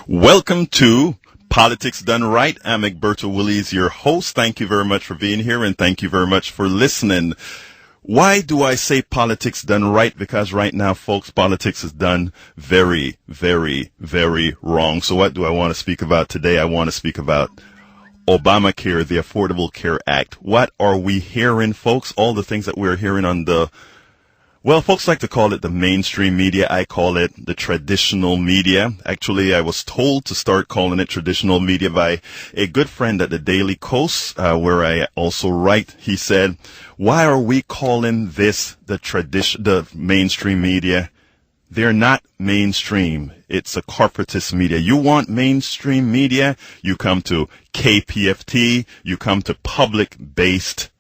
Welcome to Politics Done Right. I'm Egberto Willies, your host. Thank you very much for being here, and thank you very much for listening. Why do I say politics done right? Because right now, folks, politics is done very, very, very wrong. So what do I want to speak about today? I want to speak about Obamacare, the Affordable Care Act. What are we hearing, folks? All the things that we're hearing on folks like to call it the mainstream media. I call it the traditional media. Actually, I was told to start calling it traditional media by a good friend at the Daily Coast, where I also write. He said, why are we calling this the mainstream media? They're not mainstream. It's a corporatist media. You want mainstream media? You come to KPFT. You come to public-based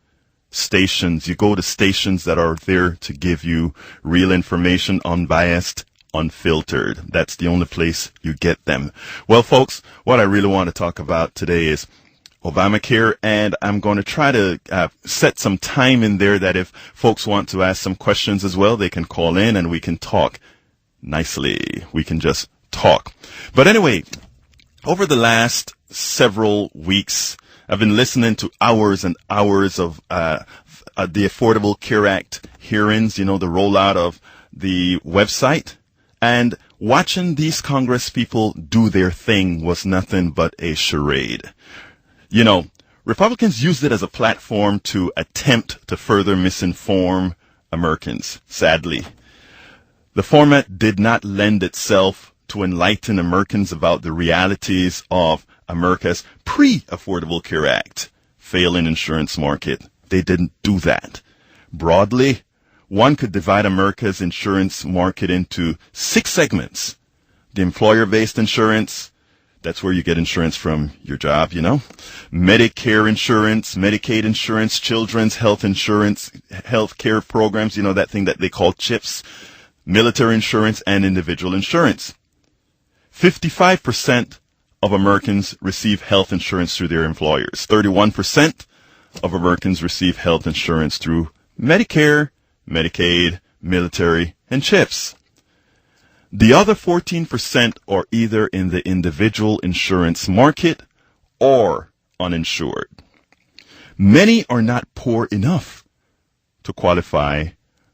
stations. You go to stations that are there to give you real information, unbiased, unfiltered. That's the only place you get them. Well, folks, what I really want to talk about today is Obamacare, and I'm going to try to set some time in there that if folks want to ask some questions as well, they can call in and we can talk nicely. We can just talk. But anyway, over the last several weeks, I've been listening to hours and hours of the Affordable Care Act hearings, the rollout of the website, and watching these Congress people do their thing was nothing but a charade. Republicans used it as a platform to attempt to further misinform Americans, sadly. The format did not lend itself to enlighten Americans about the realities of America's pre-Affordable Care Act failing insurance market. They didn't do that. Broadly, one could divide America's insurance market into 6 segments. The employer-based insurance, that's where you get insurance from your job, Medicare insurance, Medicaid insurance, children's health insurance, health care programs, that thing that they call CHIPS, military insurance, and individual insurance. 55% of Americans receive health insurance through their employers. 31% of Americans receive health insurance through Medicare, Medicaid, military, and CHIPS. The other 14% are either in the individual insurance market or uninsured. Many are not poor enough to qualify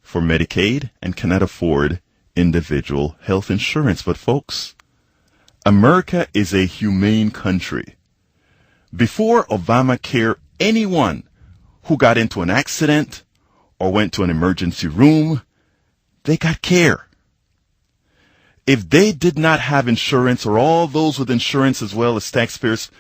for Medicaid and cannot afford individual health insurance. But folks, America is a humane country. Before Obamacare, anyone who got into an accident or went to an emergency room, they got care. If they did not have insurance, or all those with insurance as well as taxpayers,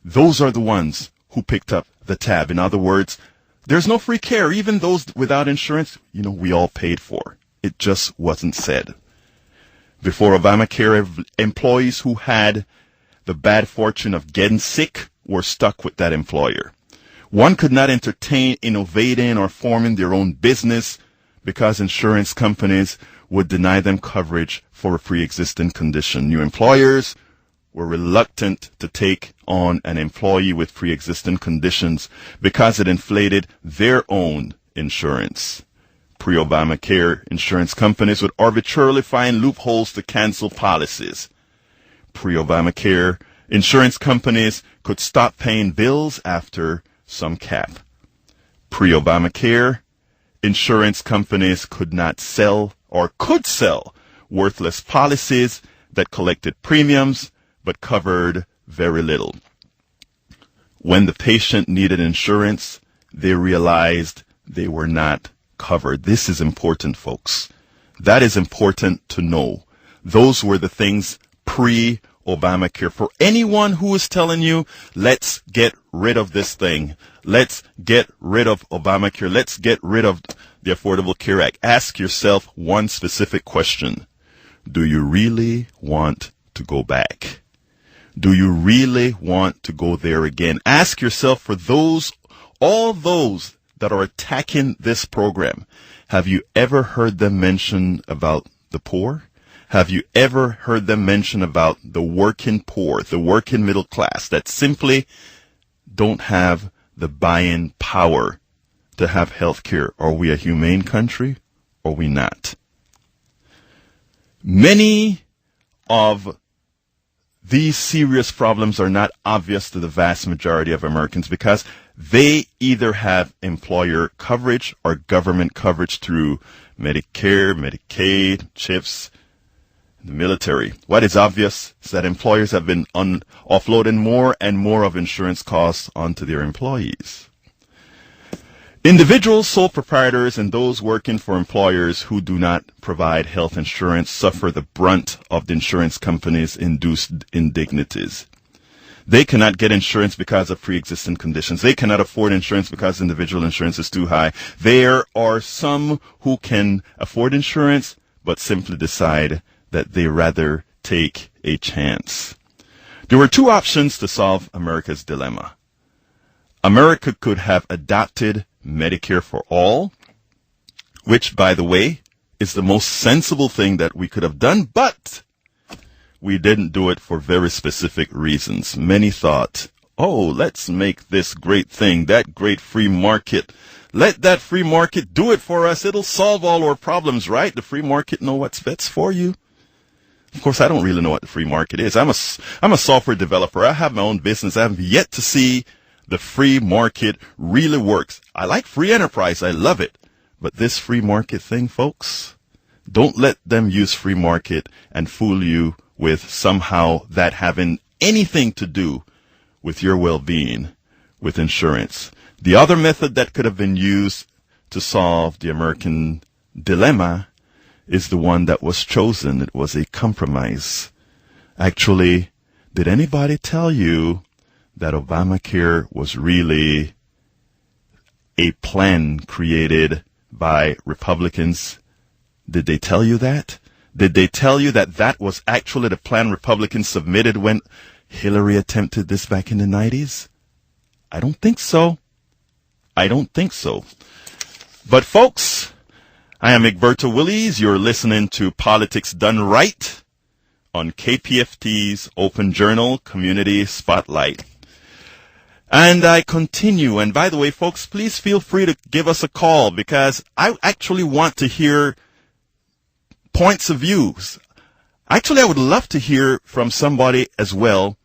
those are the ones who picked up the tab. In other words, there's no free care. Even those without insurance, we all paid for. It just wasn't said. Before Obamacare, employees who had the bad fortune of getting sick were stuck with that employer. One could not entertain innovating or forming their own business because insurance companies would deny them coverage for a pre-existing condition. New employers were reluctant to take on an employee with pre-existing conditions because it inflated their own insurance. Pre-Obamacare, insurance companies would arbitrarily find loopholes to cancel policies. Pre-Obamacare, insurance companies could stop paying bills after some cap. Pre-Obamacare, insurance companies could not sell or could sell worthless policies that collected premiums but covered very little. When the patient needed insurance, they realized they were not covered. This is important, folks. That is important to know. Those were the things pre-Obamacare. For anyone who is telling you, let's get rid of this thing, let's get rid of Obamacare, let's get rid of the Affordable Care Act, ask yourself one specific question. Do you really want to go back? Do you really want to go there again? Ask yourself, for all those that are attacking this program, have you ever heard them mention about the poor? Have you ever heard them mention about the working poor, the working middle class that simply don't have the buying power to have health care? Are we a humane country or are we not? Many of these serious problems are not obvious to the vast majority of Americans because they either have employer coverage or government coverage through Medicare, Medicaid, CHIPS, the military. What is obvious is that employers have been offloading more and more of insurance costs onto their employees. Individuals, sole proprietors, and those working for employers who do not provide health insurance suffer the brunt of the insurance companies' induced indignities. They cannot get insurance because of pre-existing conditions. They cannot afford insurance because individual insurance is too high. There are some who can afford insurance but simply decide that they rather take a chance. There were two options to solve America's dilemma. America could have adopted Medicare for all, which, by the way, is the most sensible thing that we could have done, but we didn't do it for very specific reasons. Many thought, oh, let's make this great thing, that great free market. Let that free market do it for us. It'll solve all our problems, right? The free market know what's best for you. Of course, I don't really know what the free market is. I'm a software developer. I have my own business. I have yet to see the free market really works. I like free enterprise. I love it. But this free market thing, folks, don't let them use free market and fool you with somehow that having anything to do with your well-being with insurance. The other method that could have been used to solve the American dilemma is the one that was chosen. It was a compromise. Actually, did anybody tell you that Obamacare was really a plan created by Republicans? Did they tell you that? Did they tell you that that was actually the plan Republicans submitted when Hillary attempted this back in the 90s? I don't think so. I don't think so. But folks, I am Egberto Willies. You're listening to Politics Done Right on KPFT's Open Journal Community Spotlight. And I continue. And by the way, folks, please feel free to give us a call because I actually want to hear points of views. Actually, I would love to hear from somebody as well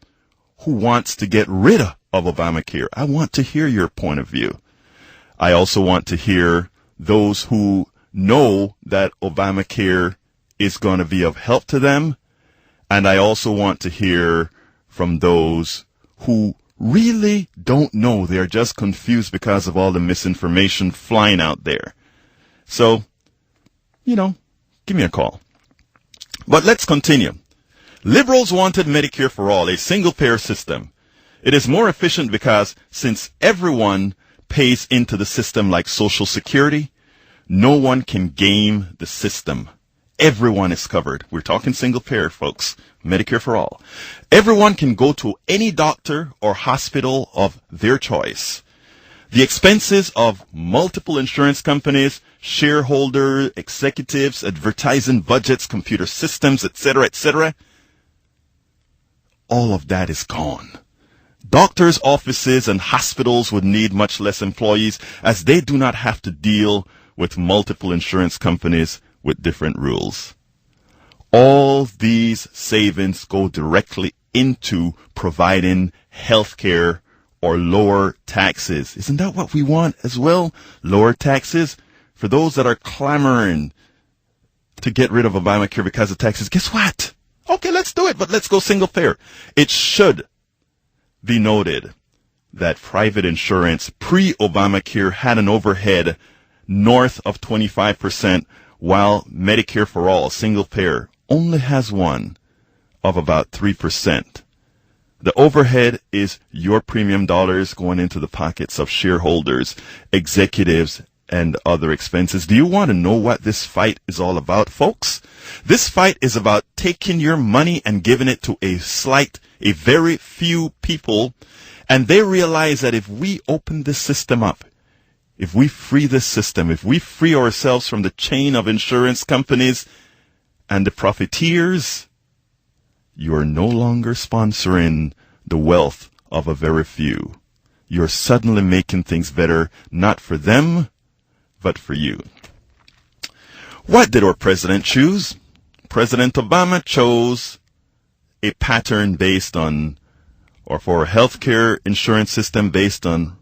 who wants to get rid of Obamacare. I want to hear your point of view. I also want to hear those who know that Obamacare is going to be of help to them. And I also want to hear from those who really don't know. They're just confused because of all the misinformation flying out there. So, give me a call. But let's continue. Liberals wanted Medicare for all, a single-payer system. It is more efficient because since everyone pays into the system like Social Security, no one can game the system. Everyone is covered. We're talking single-payer, folks. Medicare for all. Everyone can go to any doctor or hospital of their choice. The expenses of multiple insurance companies, shareholder executives, advertising budgets, computer systems, etc., all of that is gone. Doctors' offices and hospitals would need much less employees as they do not have to deal with multiple insurance companies with different rules. All these savings go directly into providing health care or lower taxes. Isn't that what we want as well? Lower taxes for those that are clamoring to get rid of Obamacare because of taxes. Guess what? Okay, let's do it, but let's go single payer. It should be noted that private insurance pre-Obamacare had an overhead north of 25%, while Medicare for all, single payer, only has one of about 3%. The overhead is your premium dollars going into the pockets of shareholders, executives, and other expenses. Do you want to know what this fight is all about, folks? This fight is about taking your money and giving it to a very few people, and they realize that if we open this system up, if we free this system, if we free ourselves from the chain of insurance companies and the profiteers, you are no longer sponsoring the wealth of a very few. You're suddenly making things better, not for them, but for you. What did our president choose? President Obama chose a pattern based on, or for a healthcare insurance system based on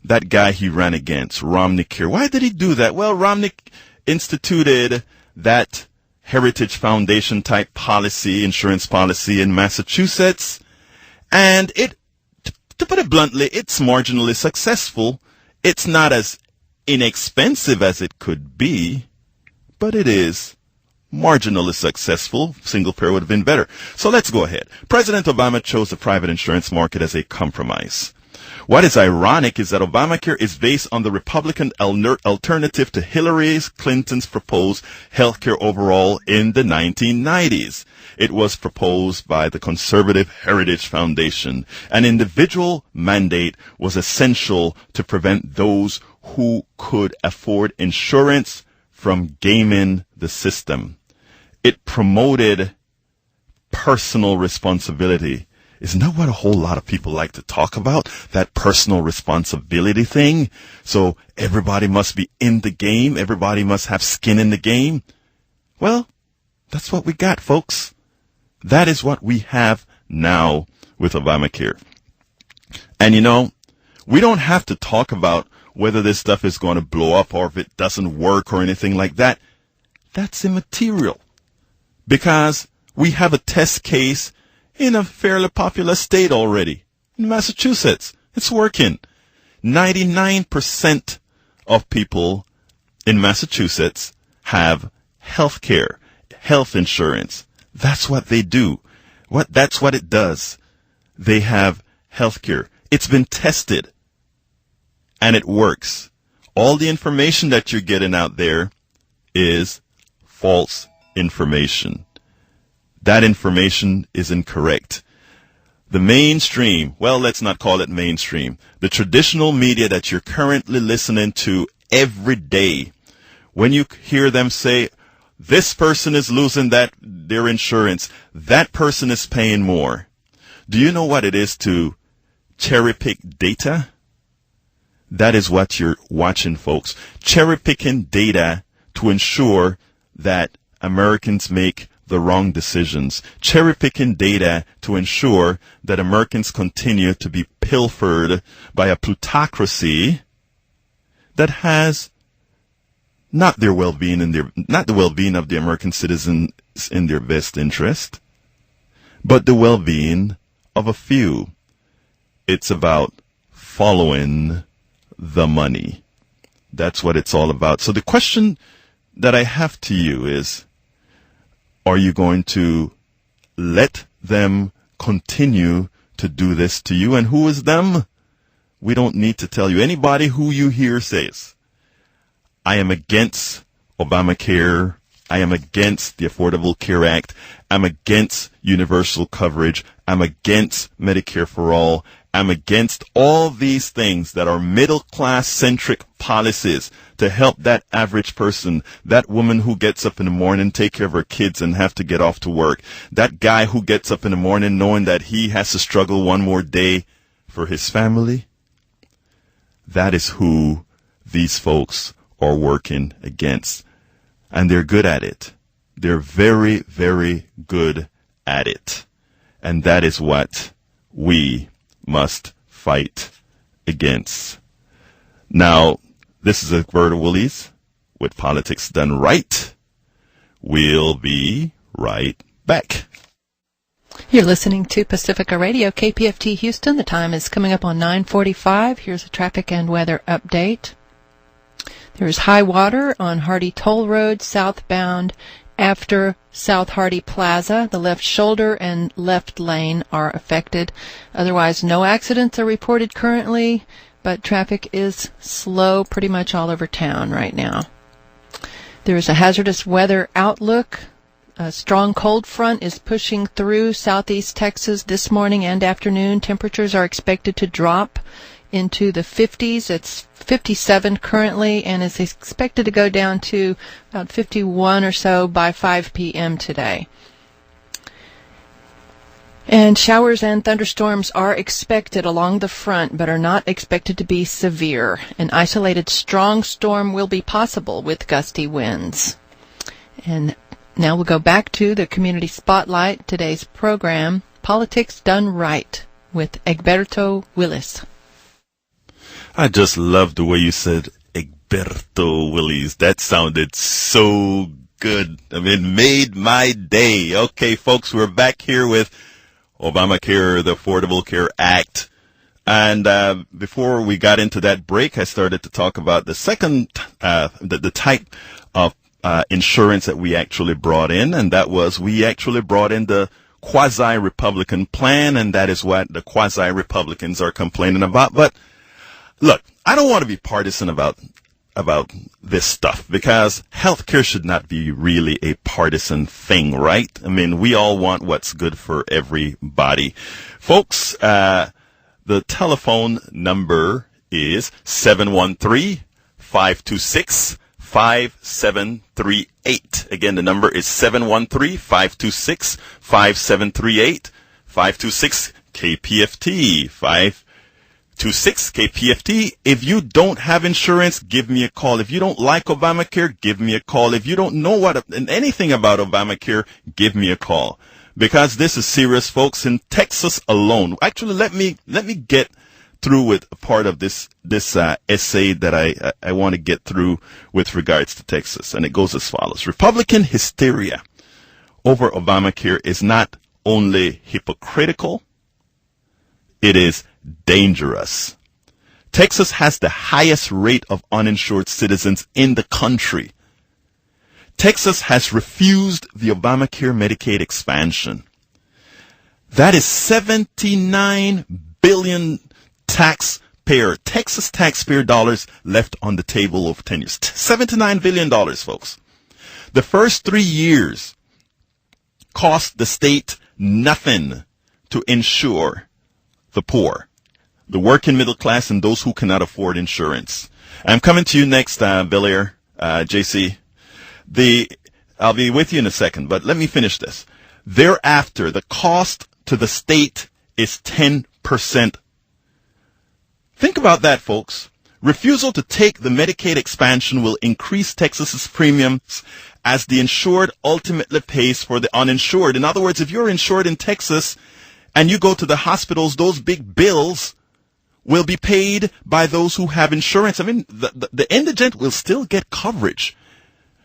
that guy he ran against, Romneycare. Why did he do that? Well, Romney instituted that Heritage Foundation type policy, insurance policy in Massachusetts, and it, to put it bluntly, it's marginally successful. It's not as inexpensive as it could be, but it is marginally successful. Single payer would have been better. So let's go ahead. President Obama chose the private insurance market as a compromise. What is ironic is that Obamacare is based on the Republican alternative to Hillary Clinton's proposed healthcare overhaul in the 1990s. It was proposed by the conservative Heritage Foundation. An individual mandate was essential to prevent those who could afford insurance from gaming the system. It promoted personal responsibility. Isn't that what a whole lot of people like to talk about? That personal responsibility thing? So everybody must be in the game. Everybody must have skin in the game. Well, that's what we got, folks. That is what we have now with Obamacare. And you know, we don't have to talk about whether this stuff is going to blow up or if it doesn't work or anything like that. That's immaterial. Because we have a test case in a fairly popular state already, in Massachusetts. It's working. 99% of people in Massachusetts have health care, health insurance. That's what they do. That's what it does. They have health care. It's been tested, and it works. All the information that you're getting out there is false information. That information is incorrect. The mainstream, well, let's not call it mainstream, the traditional media that you're currently listening to every day, when you hear them say, this person is losing their insurance, that person is paying more. Do you know what it is to cherry pick data? That is what you're watching, folks. Cherry picking data to ensure that Americans make the wrong decisions. Cherry picking data to ensure that Americans continue to be pilfered by a plutocracy that has not their well-being not the well-being of the American citizens in their best interest, but the well-being of a few. It's about following the money. That's what it's all about. So the question that I have to you is, are you going to let them continue to do this to you? And who is them? We don't need to tell you. Anybody who you hear says, I am against Obamacare. I am against the Affordable Care Act. I'm against universal coverage. I'm against Medicare for all. I'm against all these things that are middle-class centric policies to help that average person, that woman who gets up in the morning, take care of her kids and have to get off to work, that guy who gets up in the morning knowing that he has to struggle one more day for his family. That is who these folks are working against. And they're good at it. They're very, very good at it. And that is what we must fight against. Now, this is Egberto Willies with Politics Done Right. We'll be right back. You're listening to Pacifica Radio, KPFT Houston. The time is coming up on 9:45. Here's a traffic and weather update. There is high water on Hardy Toll Road southbound after South Hardy Plaza. The left shoulder and left lane are affected. Otherwise, no accidents are reported currently, but traffic is slow pretty much all over town right now. There is a hazardous weather outlook. A strong cold front is pushing through southeast Texas this morning and afternoon. Temperatures are expected to drop into the 50s. It's 57 currently and is expected to go down to about 51 or so by 5 p.m. today. And showers and thunderstorms are expected along the front, but are not expected to be severe. An isolated strong storm will be possible with gusty winds. And Now we'll go back to the Community Spotlight, today's program, Politics Done Right, with Egberto Willis. I just love the way you said Egberto Willis. That sounded so good. I mean, made my day. Okay, folks, we're back here with Obamacare, the Affordable Care Act. And before we got into that break, I started to talk about the second, the type of insurance that we actually brought in, and that was we actually brought in the quasi-Republican plan, and that is what the quasi-Republicans are complaining about. But look, I don't want to be partisan about this stuff, because healthcare should not be really a partisan thing, right? I mean, we all want what's good for everybody. Folks, the telephone number is 713-526-5738. Again, the number is 713-526-5738. 526 KPFT. 526 KPFT. If you don't have insurance, give me a call. If you don't like Obamacare, give me a call. If you don't know anything about Obamacare, give me a call. Because this is serious, folks. In Texas alone, actually, let me get through with a part of this essay that I want to get through with regards to Texas, and it goes as follows. Republican hysteria over Obamacare is not only hypocritical, it is dangerous. Texas has the highest rate of uninsured citizens in the country. Texas has refused the Obamacare Medicaid expansion. That is $79 billion Texas taxpayer dollars left on the table over 10 years. $79 billion, folks. The first 3 years cost the state nothing to insure the poor, the working middle class, and those who cannot afford insurance. I'm coming to you next, Belair, JC. I'll be with you in a second, but let me finish this. Thereafter, the cost to the state is 10%. Think about that, folks. Refusal to take the Medicaid expansion will increase Texas's premiums as the insured ultimately pays for the uninsured. In other words, if you're insured in Texas and you go to the hospitals, those big bills will be paid by those who have insurance. I mean, the indigent will still get coverage.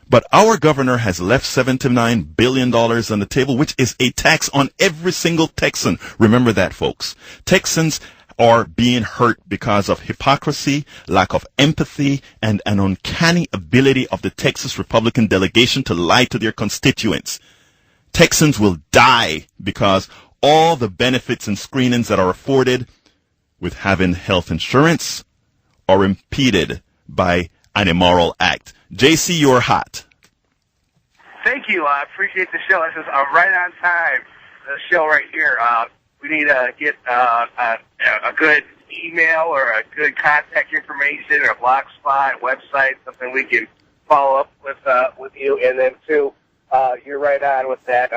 But our governor has left $79 billion on the table, which is a tax on every single Texan. Remember that, folks. Texans are being hurt because of hypocrisy, lack of empathy, and an uncanny ability of the Texas Republican delegation to lie to their constituents. Texans will die because all the benefits and screenings that are afforded with having health insurance are impeded by an immoral act. JC, you're hot. Thank you. I appreciate the show. This is right on time, the show right here. We need to get a good email or a good contact information or a blog spot, website, something we can follow up with you. And then, too, you're right on with that.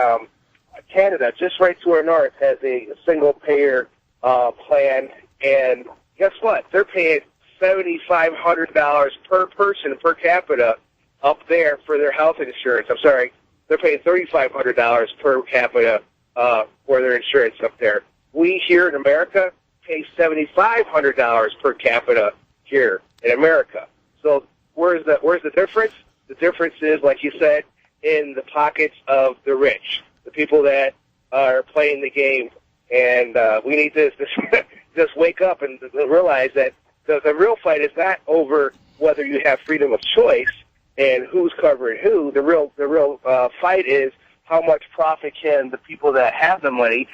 Canada, just right to our north, has a single-payer plan. And guess what? They're paying $7,500 per person per capita up there for their health insurance. I'm sorry, they're paying $3,500 per capita for their insurance up there. We here in America pay $7,500 per capita here in America. So where's the difference? The difference is, like you said, in the pockets of the rich, the people that are playing the game. And we need to just wake up and realize that the real fight is not over whether you have freedom of choice and who's covering who. The real fight is how much profit can the people that have the money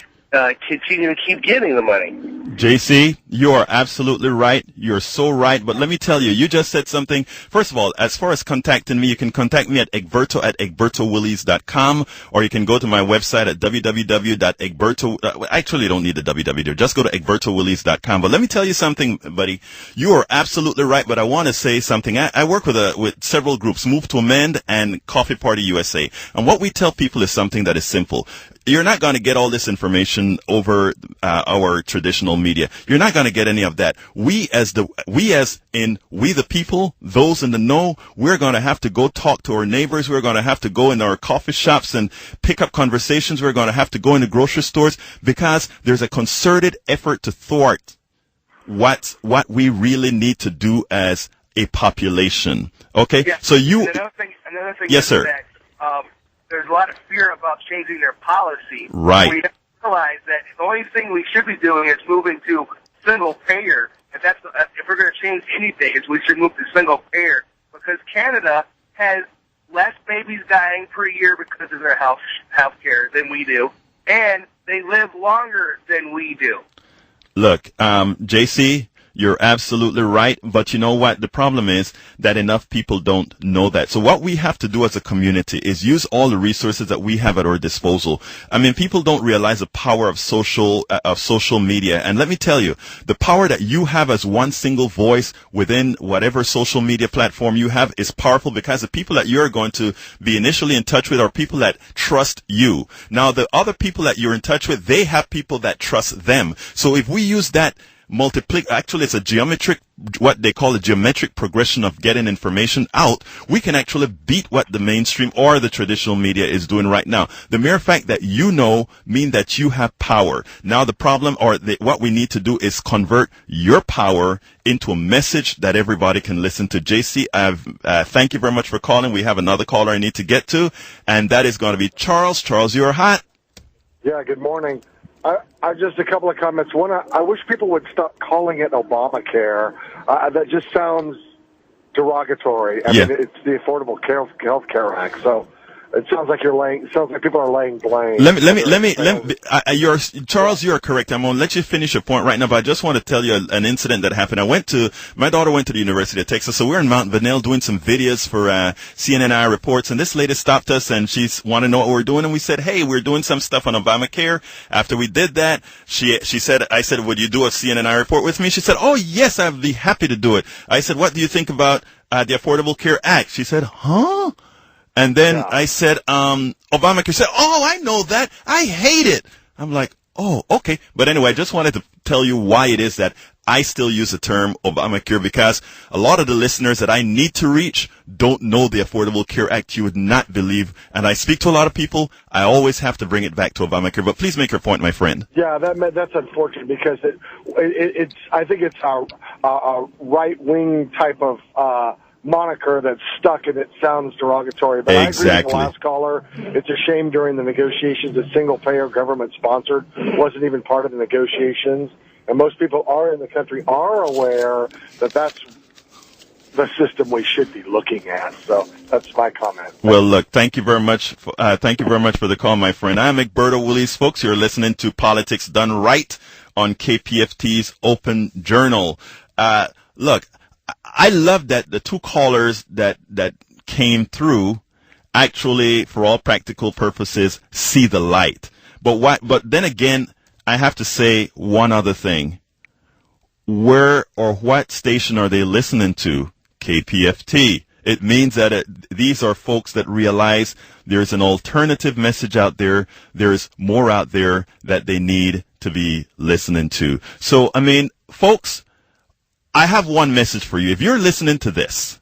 continue to keep getting the money. JC, you are absolutely right. You're so right. But let me tell you, you just said something. First of all, as far as contacting me, you can contact me at egberto@egbertowillies.com, or you can go to my website at www.egberto. Actually, you don't need the www. Just go to egbertowillies.com. But let me tell you something, buddy. You are absolutely right. But I want to say something. I work with several groups, Move to Amend and Coffee Party USA. And what we tell people is something that is simple. You're not going to get all this information over our traditional media. You're not going going to get any of that. We the people, those in the know, we're going to have to go talk to our neighbors. We're going to have to go in our coffee shops and pick up conversations. We're going to have to go into grocery stores because there's a concerted effort to thwart what we really need to do as a population. Okay? Yeah. So another thing yes, is sir. that there's a lot of fear about changing their policy. Right. We have to realize that the only thing we should be doing is moving to single payer. If we're going to change anything, we should move to single payer, because Canada has less babies dying per year because of their health care than we do, and they live longer than we do. Look, JC, you're absolutely right, but you know what? The problem is that enough people don't know that. So what we have to do as a community is use all the resources that we have at our disposal. I mean, people don't realize the power of social media. And let me tell you, the power that you have as one single voice within whatever social media platform you have is powerful, because the people that you're going to be initially in touch with are people that trust you. Now, the other people that you're in touch with, they have people that trust them. So if we use that actually it's what they call a geometric progression of getting information out, we can actually beat what the mainstream or the traditional media is doing right now. The mere fact that you know means that you have power. Now the problem, what we need to do, is convert your power into a message that everybody can listen to. JC, thank you very much for calling. We have another caller I need to get to, and that is going to be Charles. Charles, you're hot. Yeah, good morning. I just a couple of comments. One, I wish people would stop calling it Obamacare. That just sounds derogatory. I mean, it's the Affordable Health Care Act. So it sounds like people are laying blame. Charles, you're correct. I'm going to let you finish your point right now, but I just want to tell you an incident that happened. My daughter went to the University of Texas, so we're in Mount Vanel doing some videos for CNNI reports, and this lady stopped us and she wanted to know what we're doing, and we said, hey, we're doing some stuff on Obamacare. After we did that, I said, would you do a CNNI report with me? She said, oh yes, I'd be happy to do it. I said, what do you think about the Affordable Care Act? She said, huh? And then I said, Obamacare. Said, oh, I know that. I hate it. I'm like, oh, okay. But anyway, I just wanted to tell you why it is that I still use the term Obamacare, because a lot of the listeners that I need to reach don't know the Affordable Care Act. You would not believe. And I speak to a lot of people. I always have to bring it back to Obamacare. But please make your point, my friend. Yeah, that's unfortunate, because I think it's a right-wing type of moniker that's stuck, and it sounds derogatory. But exactly. I agree with the last caller. It's a shame during the negotiations that single-payer government-sponsored wasn't even part of the negotiations. And most people in the country are aware that that's the system we should be looking at. So that's my comment. Well, look, thank you very much for the call, my friend. I'm McBurdo Willies. Folks, you're listening to Politics Done Right on KPFT's Open Journal. Look, I love that the two callers that came through actually, for all practical purposes, see the light. But then again, I have to say one other thing. Where or what station are they listening to? KPFT. It means that these are folks that realize there's an alternative message out there. There's more out there that they need to be listening to. So, I mean, folks, I have one message for you. If you're listening to this,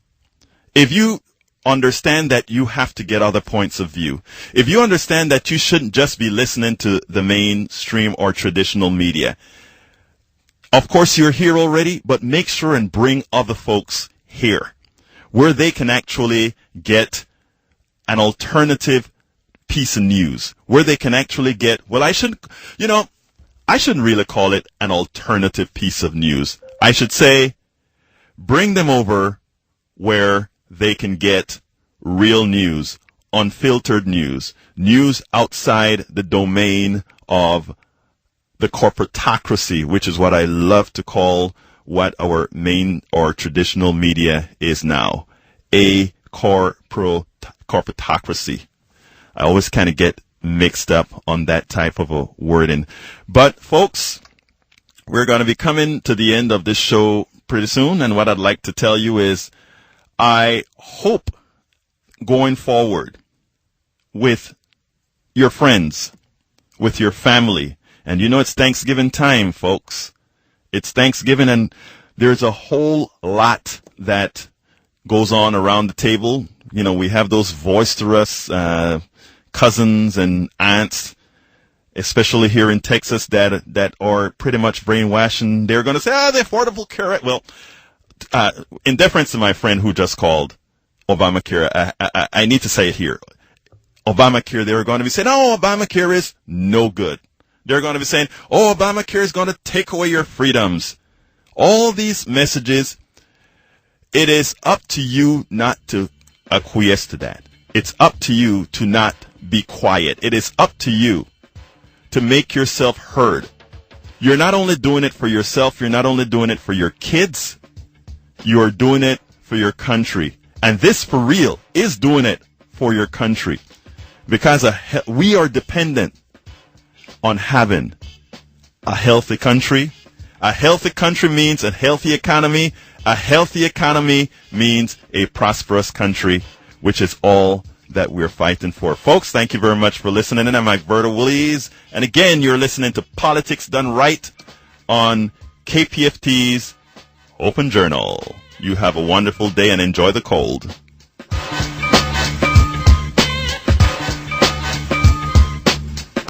if you understand that you have to get other points of view, if you understand that you shouldn't just be listening to the mainstream or traditional media, of course you're here already, but make sure and bring other folks here where they can actually get an alternative piece of news, where they can actually get, well, I shouldn't really call it an alternative piece of news. I should say, bring them over where they can get real news, unfiltered news, news outside the domain of the corporatocracy, which is what I love to call what our main or traditional media is now, a corporatocracy. I always kind of get mixed up on that type of a wording. But folks, we're going to be coming to the end of this show pretty soon, and what I'd like to tell you is I hope going forward with your friends, with your family, and you know it's Thanksgiving time, folks. It's Thanksgiving, and there's a whole lot that goes on around the table. You know, we have those boisterous cousins and aunts, especially here in Texas, that are pretty much brainwashing. They're going to say, the Affordable Care Act. Well, in deference to my friend who just called Obamacare, I need to say it here. Obamacare, they're going to be saying, Obamacare is no good. They're going to be saying, Obamacare is going to take away your freedoms. All these messages, it is up to you not to acquiesce to that. It's up to you to not be quiet. It is up to you to make yourself heard. You're not only doing it for yourself, you're not only doing it for your kids, you are doing it for your country. And this, for real, is doing it for your country. Because we are dependent on having a healthy country. A healthy country means a healthy economy. A healthy economy means a prosperous country, which is all that we're fighting for. Folks, thank you very much for listening. And I'm Mike Berta Willies. And again, you're listening to Politics Done Right on KPFT's Open Journal. You have a wonderful day and enjoy the cold.